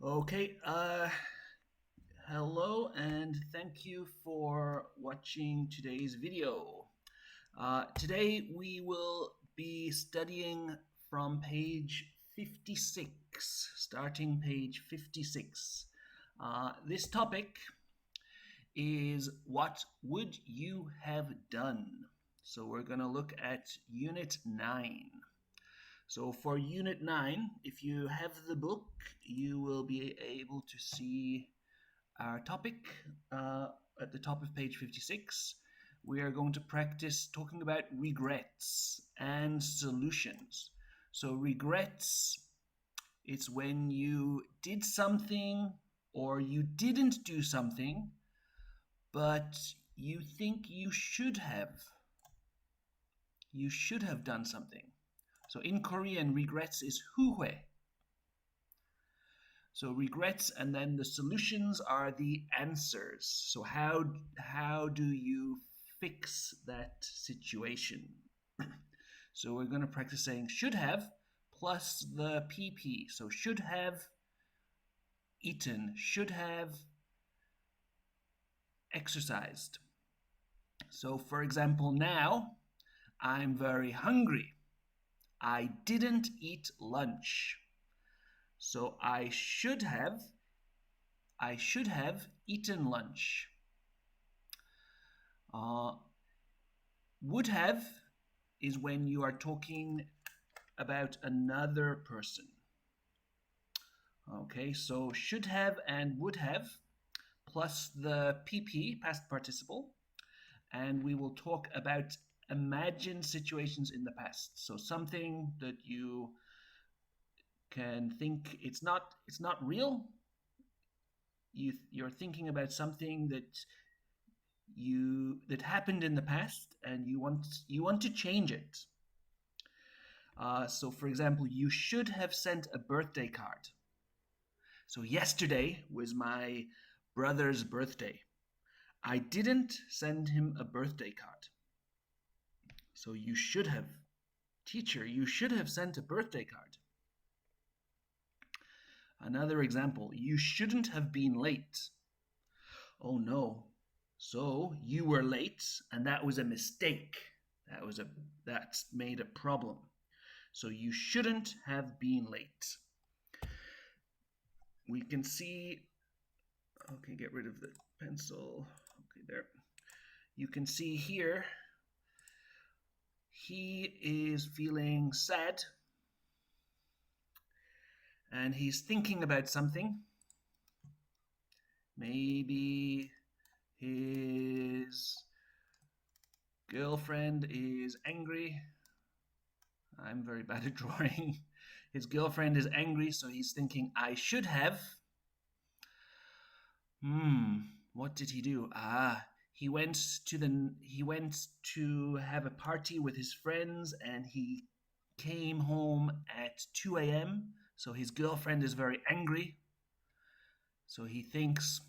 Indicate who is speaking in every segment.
Speaker 1: Okay, hello and thank you for watching today's video. Today we will be studying from page 56, starting page 56. This topic is what would you have done? So we're going to look at Unit 9. So for Unit 9, if you have the book, you will be able to see our topic at the top of page 56. We are going to practice talking about regrets and solutions. So regrets, it's when you did something or you didn't do something, but you think you should have. You should have done something. So in Korean, regrets is 후회. So regrets, and then the solutions are the answers. So how do you fix that situation? So we're going to practice saying should have plus the PP. So should have eaten, should have exercised. So for example, now I'm very hungry. I didn't eat lunch. So I should have eaten lunch. Would have is when you are talking about another person. Okay, so should have and would have plus the PP, past participle, and we will talk about imagined situations in the past. So something that you can think it's not real. You're thinking about something that happened in the past and you want to change it. So for example, you should have sent a birthday card. So yesterday was my brother's birthday. I didn't send him a birthday card. So you should have, teacher, you should have sent a birthday card. Another example, you shouldn't have been late. Oh no, so you were late and that was a mistake. That's made a problem. So you shouldn't have been late. We can see, okay, get rid of the pencil. Okay, there. You can see here, he is feeling sad and he's thinking about something. Maybe his girlfriend is angry. I'm very bad at drawing. His girlfriend is angry, so he's thinking, I should have. What did he do? He went to have a party with his friends and he came home at 2 a.m. So his girlfriend is very angry. So he thinks,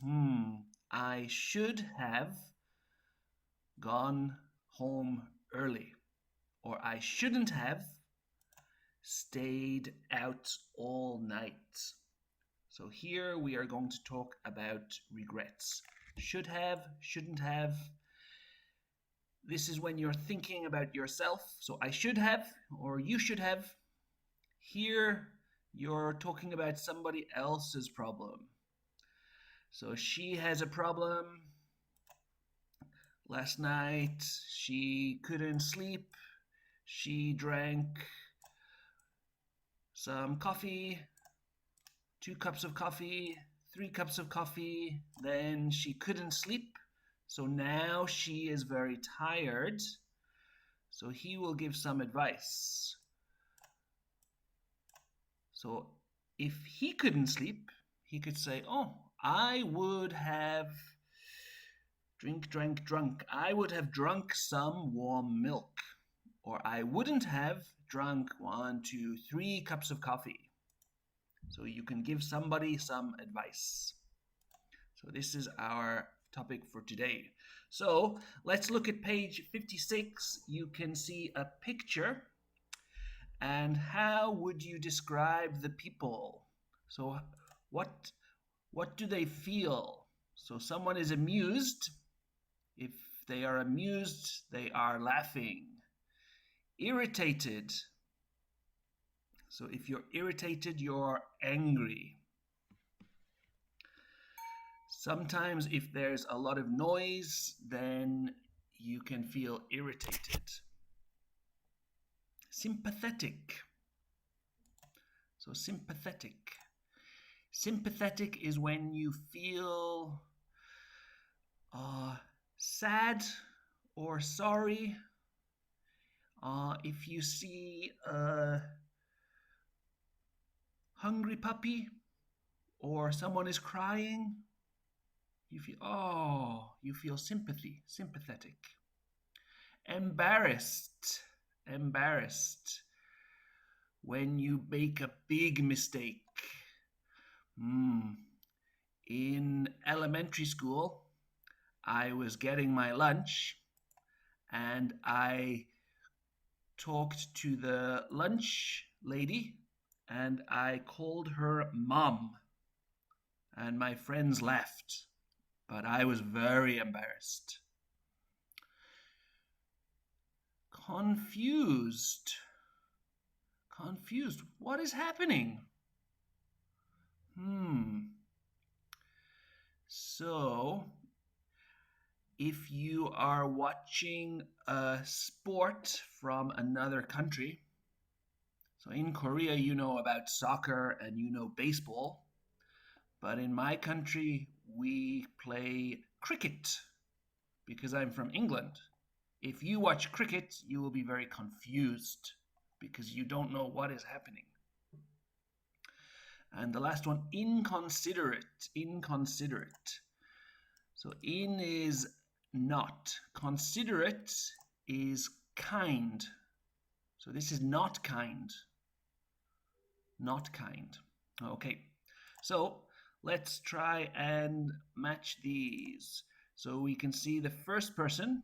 Speaker 1: I should have gone home early, or I shouldn't have stayed out all night. So here we are going to talk about regrets. Should have, shouldn't have. This is when you're thinking about yourself. So I should have, or you should have. Here you're talking about somebody else's problem. So she has a problem. Last night she couldn't sleep. She drank some coffee, 2 cups of coffee, 3 cups of coffee. Then she couldn't sleep. So now she is very tired. So he will give some advice. So if he couldn't sleep, he could say, oh, I would have drunk. I would have drunk some warm milk. Or I wouldn't have drunk 1, 2, 3 cups of coffee. So you can give somebody some advice. So this is our topic for today. So let's look at page 56. You can see a picture. And how would you describe the people? So What do they feel? So someone is amused. If they are amused, they are laughing. Irritated. So if you're irritated, you're angry. Sometimes if there's a lot of noise, then you can feel irritated. Sympathetic. So sympathetic. Sympathetic is when you feel sad or sorry. If you see a hungry puppy or someone is crying, you feel sympathy, sympathetic. Embarrassed, embarrassed. When you make a big mistake. In elementary school, I was getting my lunch and I talked to the lunch lady and I called her Mom. And my friends laughed, but I was very embarrassed. Confused. Confused. What is happening? So, if you are watching a sport from another country, so in Korea you know about soccer and you know baseball, but in my country we play cricket because I'm from England. If you watch cricket, you will be very confused because you don't know what is happening. And the last one, inconsiderate, inconsiderate. So in is not. Considerate is kind. So this is not kind. Not kind. Okay, so let's try and match these. So we can see the first person.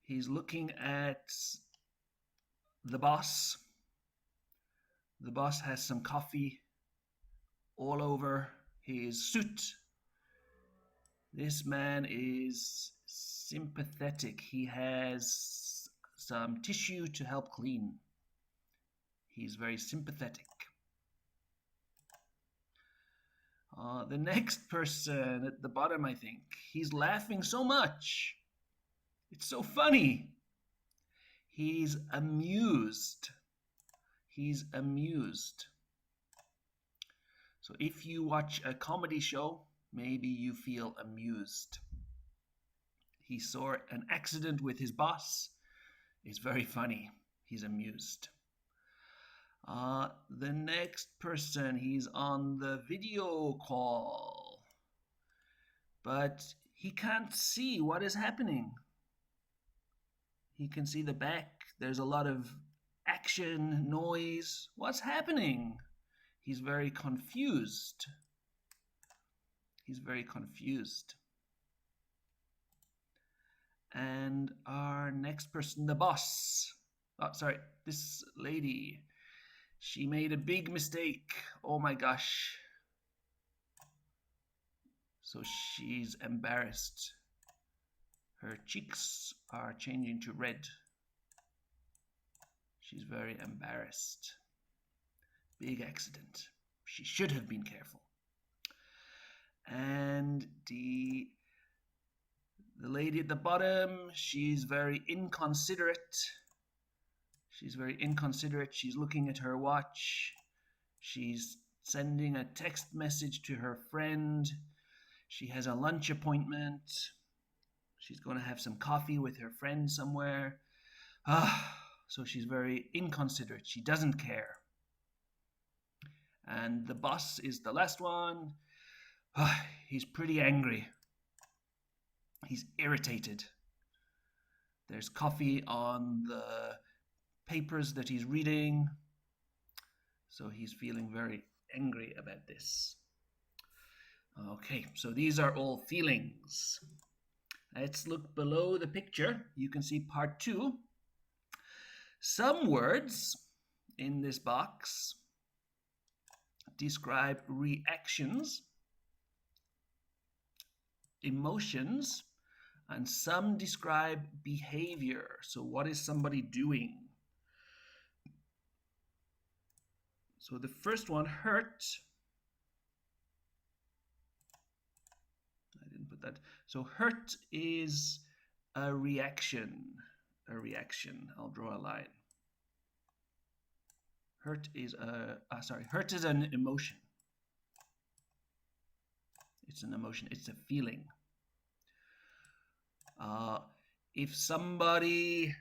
Speaker 1: He's looking at the boss. The boss has some coffee all over his suit. This man is sympathetic. He has some tissue to help clean. He's very sympathetic. The next person at the bottom, I think, he's laughing so much. It's so funny. He's amused. He's amused. So if you watch a comedy show, maybe you feel amused. He saw an accident with his boss. It's very funny. He's amused. The next person, he's on the video call, but he can't see what is happening. He can see the back. There's a lot of action, noise. What's happening? He's very confused. He's very confused. And our next person, the boss. Oh, sorry, this lady. She made a big mistake. Oh my gosh. So she's embarrassed. Her cheeks are changing to red. She's very embarrassed. Big accident. She should have been careful. And the lady at the bottom, she's very inconsiderate. She's very inconsiderate. She's looking at her watch. She's sending a text message to her friend. She has a lunch appointment. She's going to have some coffee with her friend somewhere. So she's very inconsiderate. She doesn't care. And the boss is the last one. He's pretty angry. He's irritated. There's coffee on the papers that he's reading. So he's feeling very angry about this. Okay, so these are all feelings. Let's look below the picture. You can see part 2. Some words in this box describe reactions, emotions, and some describe behavior. So what is somebody doing? So the first one, hurt. I didn't put that. So hurt is a reaction. A reaction. I'll draw a line. Hurt is hurt is an emotion. It's an emotion. It's a feeling. If somebody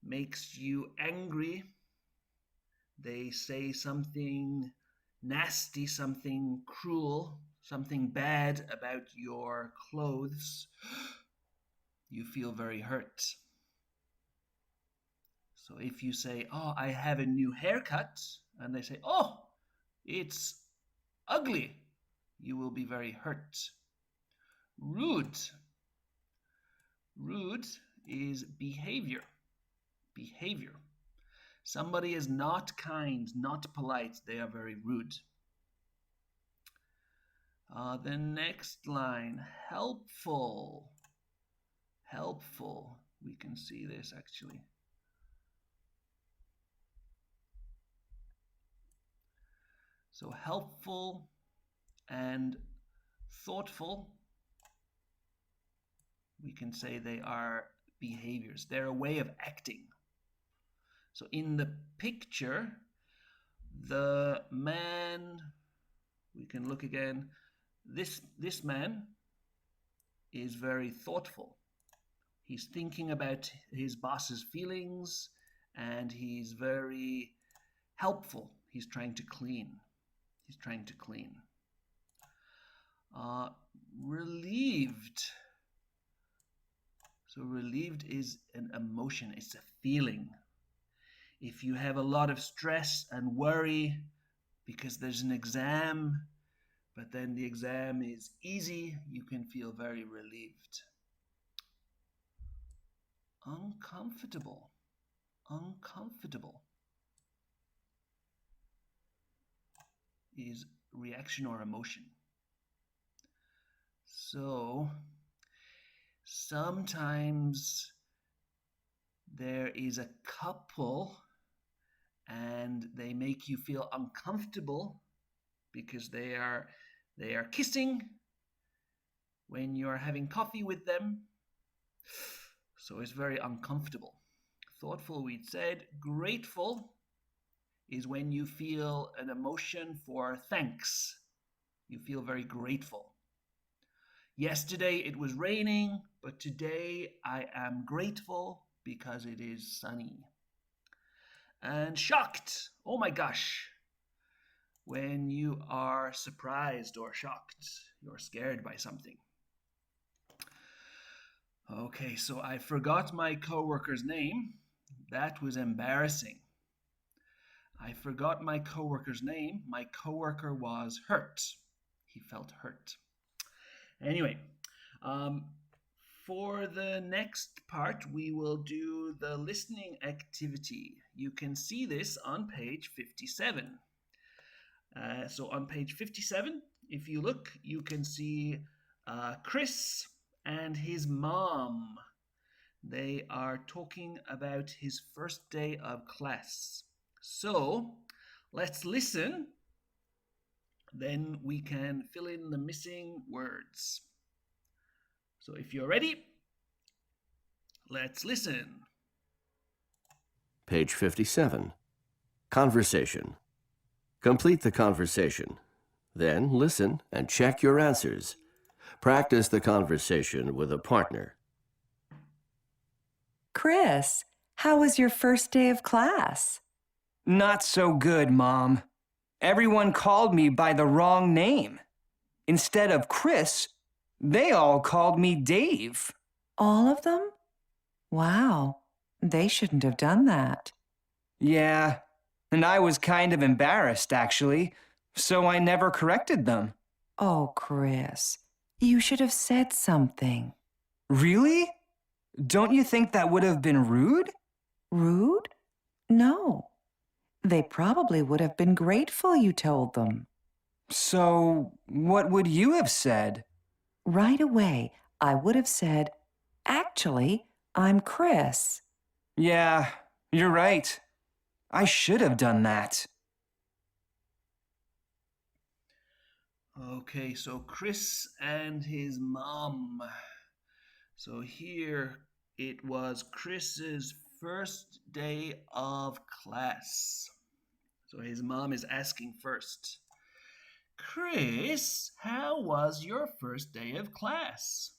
Speaker 1: makes you angry, they say something nasty, something cruel, something bad about your clothes, you feel very hurt. So if you say, oh, I have a new haircut, and they say, oh, it's ugly, you will be very hurt. Rude. Rude is behavior. Behavior. Somebody is not kind, not polite, they are very rude. The next line, helpful. Helpful. We can see this actually. So helpful and thoughtful, we can say they are behaviors. They're a way of acting. So in the picture, the man, we can look again, this man is very thoughtful. He's thinking about his boss's feelings and he's very helpful. He's trying to clean. He's trying to clean. Relieved. So relieved is an emotion. It's a feeling. If you have a lot of stress and worry because there's an exam, but then the exam is easy, you can feel very relieved. Uncomfortable. Uncomfortable is reaction or emotion. So sometimes there is a couple and they make you feel uncomfortable because they are kissing when you're having coffee with them. So it's very uncomfortable. Thoughtful, we said. Grateful is when you feel an emotion for thanks. You feel very grateful. Yesterday it was raining, but today I am grateful because it is sunny. And shocked, oh my gosh, when you are surprised or shocked, you're scared by something. Okay, so I forgot my coworker's name. That was embarrassing. I forgot my coworker's name. My coworker was hurt. He felt hurt. Anyway, for the next part, we will do the listening activity. You can see this on page 57. So on page 57, if you look, you can see Chris and his mom. They are talking about his first day of class. So let's listen. Then we can fill in the missing words. So if you're ready, let's listen.
Speaker 2: Page 57. Conversation. Complete the conversation. Then listen and check your answers. Practice the conversation with a partner.
Speaker 3: Chris, how was your first day of class?
Speaker 4: Not so good, Mom. Everyone called me by the wrong name. Instead of Chris, they all called me Dave.
Speaker 3: All of them? Wow, they shouldn't have done that.
Speaker 4: Yeah, and I was kind of embarrassed, actually, so I never corrected them.
Speaker 3: Oh, Chris, you should have said something.
Speaker 4: Really? Don't you think that would have been rude?
Speaker 3: Rude? No. They probably would have been grateful you told them.
Speaker 4: So, what would you have said?
Speaker 3: Right away, I would have said, "Actually, I'm Chris."
Speaker 4: Yeah, you're right. I should have done that.
Speaker 1: Okay, so Chris and his mom. So here it was Chris's first day of class. So his mom is asking first, Chris, how was your first day of class?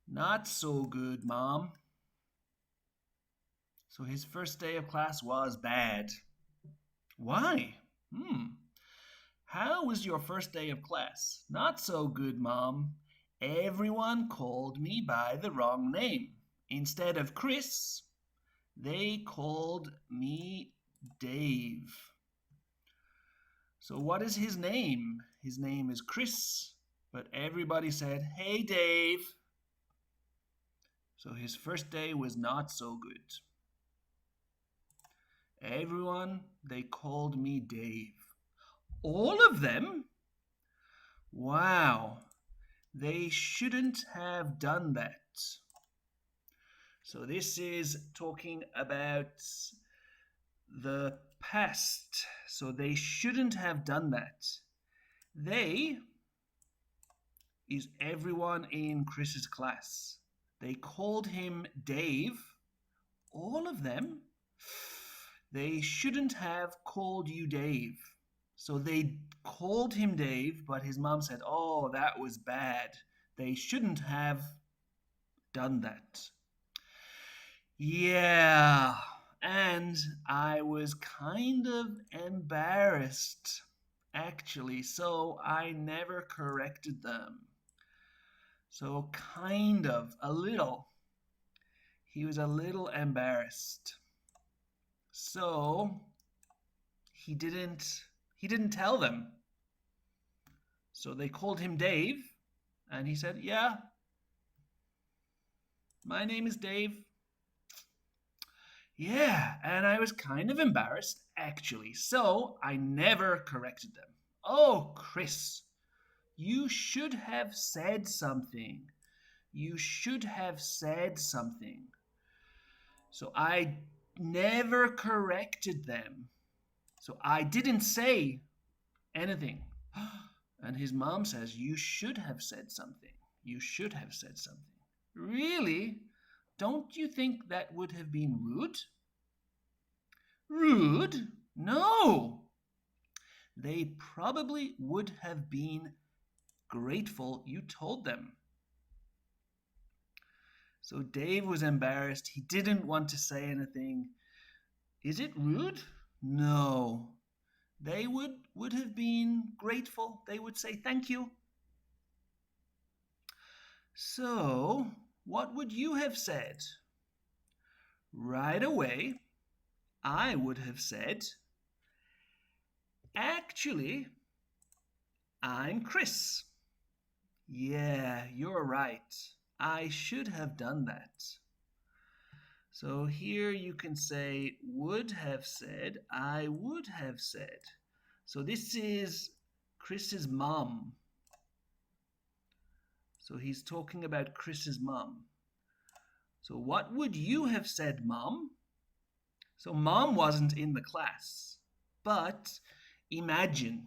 Speaker 1: Not so good, Mom. So his first day of class was bad. Why? How was your first day of class? Not so good, Mom. Everyone called me by the wrong name. Instead of Chris, they called me Dave. So what is his name? His name is Chris, but everybody said, "Hey, Dave." So his first day was not so good. Everyone, they called me Dave. All of them? Wow, they shouldn't have done that. So this is talking about the past. So they shouldn't have done that. They is everyone in Chris's class. They called him Dave. All of them. They shouldn't have called you Dave. So they called him Dave, but his mom said, "Oh, that was bad. They shouldn't have done that." Yeah, and I was kind of embarrassed, actually, so I never corrected them. So, kind of, a little. He was a little embarrassed. So, he didn't tell them. So they called him Dave, and he said, "Yeah, my name is Dave." Yeah, and I was kind of embarrassed, actually, so I never corrected them. "Oh, Chris, you should have said something. You should have said something." So I never corrected them. So I didn't say anything. And his mom says, "You should have said something. You should have said something." Really? Don't you think that would have been rude? Rude? No. They probably would have been grateful you told them. So Dave was embarrassed. He didn't want to say anything. Is it rude? No. They would have been grateful. They would say thank you. So, what would you have said? Right away, I would have said, "Actually, I'm Chris." Yeah, you're right. I should have done that. So here you can say would have said, I would have said. So this is Chris's mom. So he's talking about Chris's mom. So what would you have said, Mom? So Mom wasn't in the class, but imagine,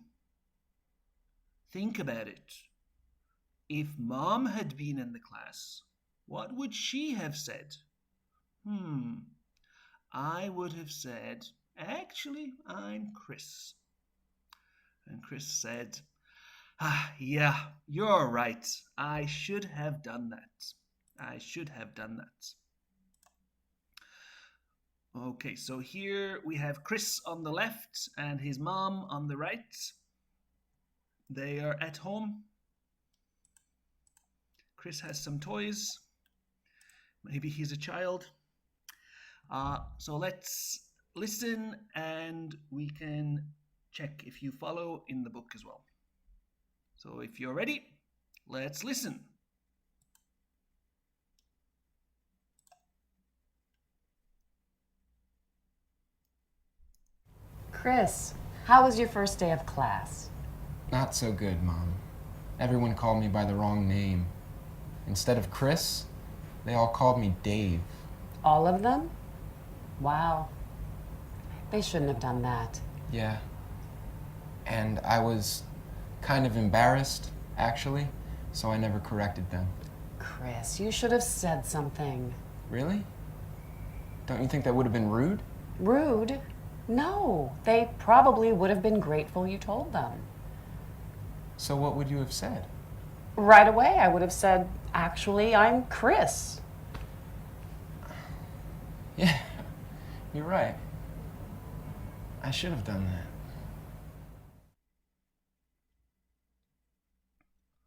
Speaker 1: think about it. If Mom had been in the class, what would she have said? I would have said, "Actually, I'm Chris." And Chris said, "Yeah, you're right. I should have done that. I should have done that." Okay, so here we have Chris on the left and his mom on the right. They are at home. Chris has some toys. Maybe he's a child. So let's listen and we can check if you follow in the book as well. So if you're ready, let's listen.
Speaker 5: Chris, how was your first day of class?
Speaker 6: Not so good, Mom. Everyone called me by the wrong name. Instead of Chris, they all called me Dave.
Speaker 5: All of them? Wow. They shouldn't have done that.
Speaker 6: Yeah. And I was kind of embarrassed, actually, so I never corrected them.
Speaker 5: Chris, you should have said something.
Speaker 6: Really? Don't you think that would have been rude?
Speaker 5: Rude? No. They probably would have been grateful you told them.
Speaker 6: So what would you have said?
Speaker 5: Right away, I would have said, actually, I'm Chris.
Speaker 6: Yeah, you're right. I should have done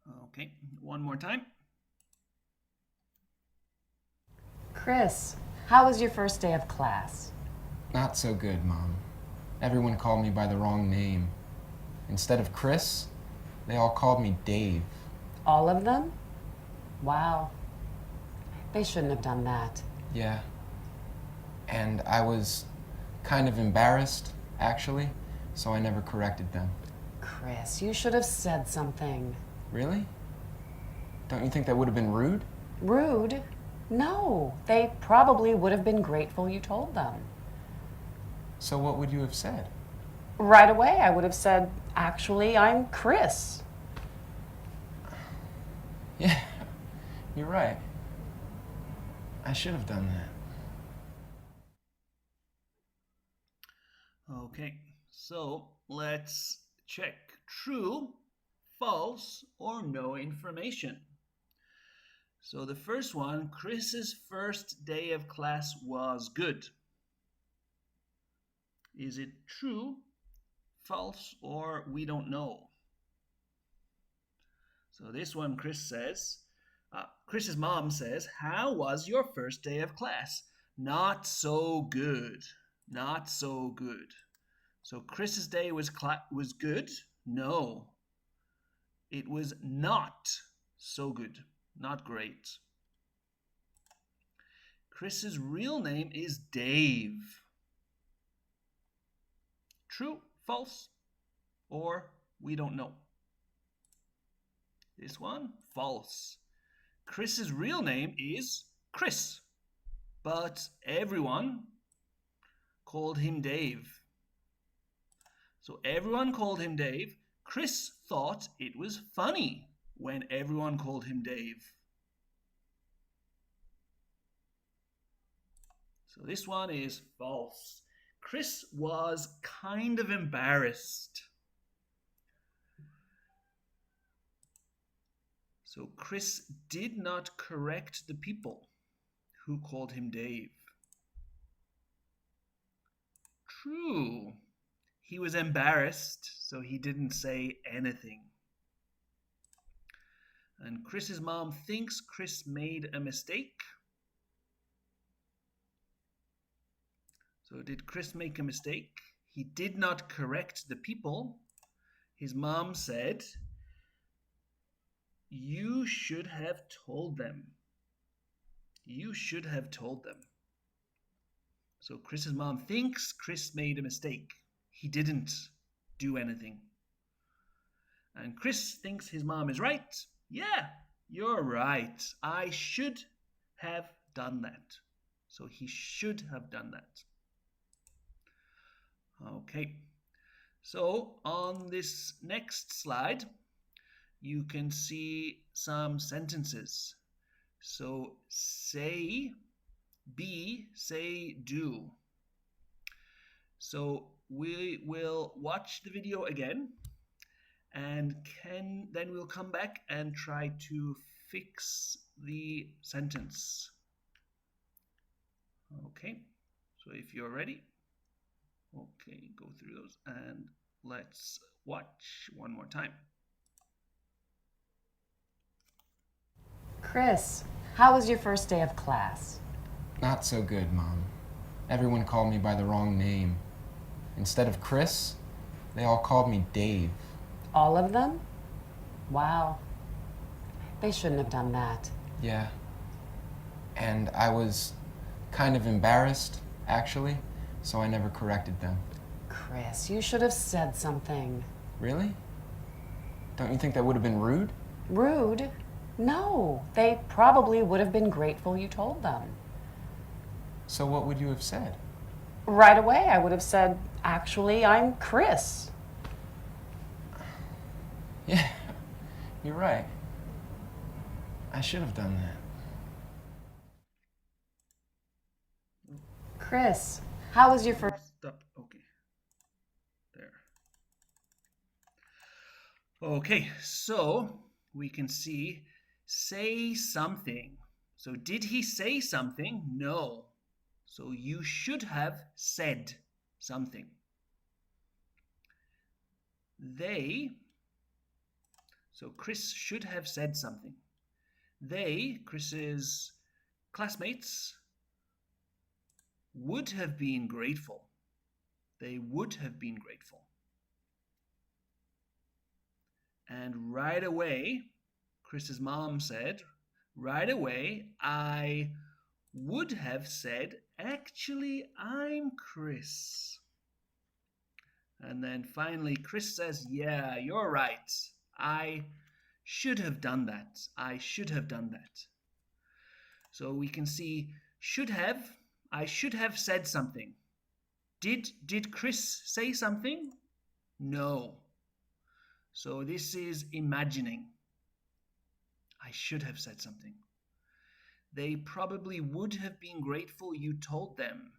Speaker 6: that.
Speaker 1: Okay, one more time.
Speaker 5: Chris, how was your first day of class?
Speaker 6: Not so good, Mom. Everyone called me by the wrong name. Instead of Chris, they all called me Dave.
Speaker 5: All of them? Wow. They shouldn't have done that.
Speaker 6: Yeah. And I was kind of embarrassed, actually, so I never corrected them.
Speaker 5: Chris, you should have said something.
Speaker 6: Really? Don't you think that would have been rude?
Speaker 5: Rude? No. They probably would have been grateful you told them.
Speaker 6: So what would you have said?
Speaker 5: Right away, I would have said, actually, I'm Chris.
Speaker 6: Yeah, you're right. I should have done that.
Speaker 1: Okay, so let's check true, false, or no information. So the first one, Chris's first day of class was good. Is it true, false, or we don't know? So this one, Chris's mom says, how was your first day of class? Not so good. Not so good. So Chris's day was good? No. It was not so good. Not great. Chris's real name is Dave. True, false, or we don't know. This one, false. Chris's real name is Chris, but everyone called him Dave. So everyone called him Dave. Chris thought it was funny when everyone called him Dave. So this one is false. Chris was kind of embarrassed. So Chris did not correct the people who called him Dave. True. He was embarrassed, so he didn't say anything. And Chris's mom thinks Chris made a mistake. So did Chris make a mistake? He did not correct the people. His mom said, you should have told them. You should have told them. So Chris's mom thinks Chris made a mistake. He didn't do anything. And Chris thinks his mom is right. Yeah, you're right. I should have done that. So he should have done that. Okay. So on this next slide, you can see some sentences. So say, be, say, do. So we will watch the video again and then we'll come back and try to fix the sentence. Okay, so if you're ready, okay, go through those and let's watch one more time.
Speaker 5: Chris, how was your first day of class?
Speaker 6: Not so good, Mom. Everyone called me by the wrong name. Instead of Chris, they all called me Dave.
Speaker 5: All of them? Wow. They shouldn't have done that.
Speaker 6: Yeah. And I was kind of embarrassed, actually, so I never corrected them.
Speaker 5: Chris, you should have said something.
Speaker 6: Really? Don't you think that would have been rude?
Speaker 5: Rude? No, they probably would have been grateful you told them.
Speaker 6: So what would you have said?
Speaker 5: Right away, I would have said, actually, I'm Chris.
Speaker 6: Yeah, you're right. I should have done that.
Speaker 5: Chris, how was your first...
Speaker 1: Stop. Okay. There. Okay, so we can see say something. So did he say something? No. So you should have said something. They, so Chris should have said something. They, Chris's classmates, would have been grateful. They would have been grateful. And right away, Chris's mom said, right away, I would have said, actually, I'm Chris. And then finally, Chris says, yeah, you're right. I should have done that. I should have done that. So we can see should have. I should have said something. Did Chris say something? No. So this is imagining. I should have said something. They probably would have been grateful you told them.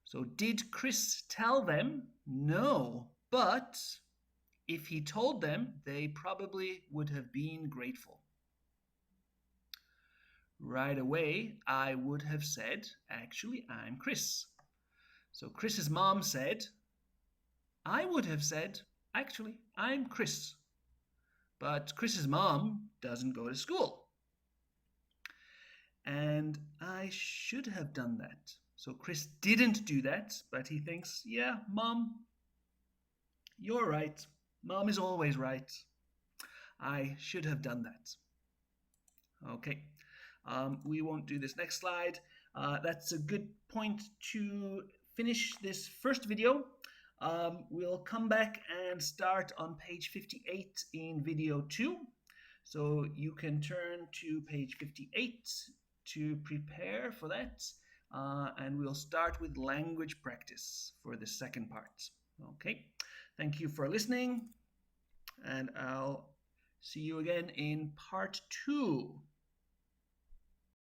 Speaker 1: So did Chris tell them? No. But if he told them, they probably would have been grateful. Right away, I would have said, actually, I'm Chris. So Chris's mom said, I would have said, actually, I'm Chris. But Chris's mom doesn't go to school. And I should have done that. So Chris didn't do that, but he thinks, yeah, Mom, you're right. Mom is always right. I should have done that. Okay, we won't do this next slide. That's a good point to finish this first video. We'll come back and start on page 58 in video 2. So you can turn to page 58 to prepare for that. And we'll start with language practice for the second part. Okay, thank you for listening, and I'll see you again in part 2.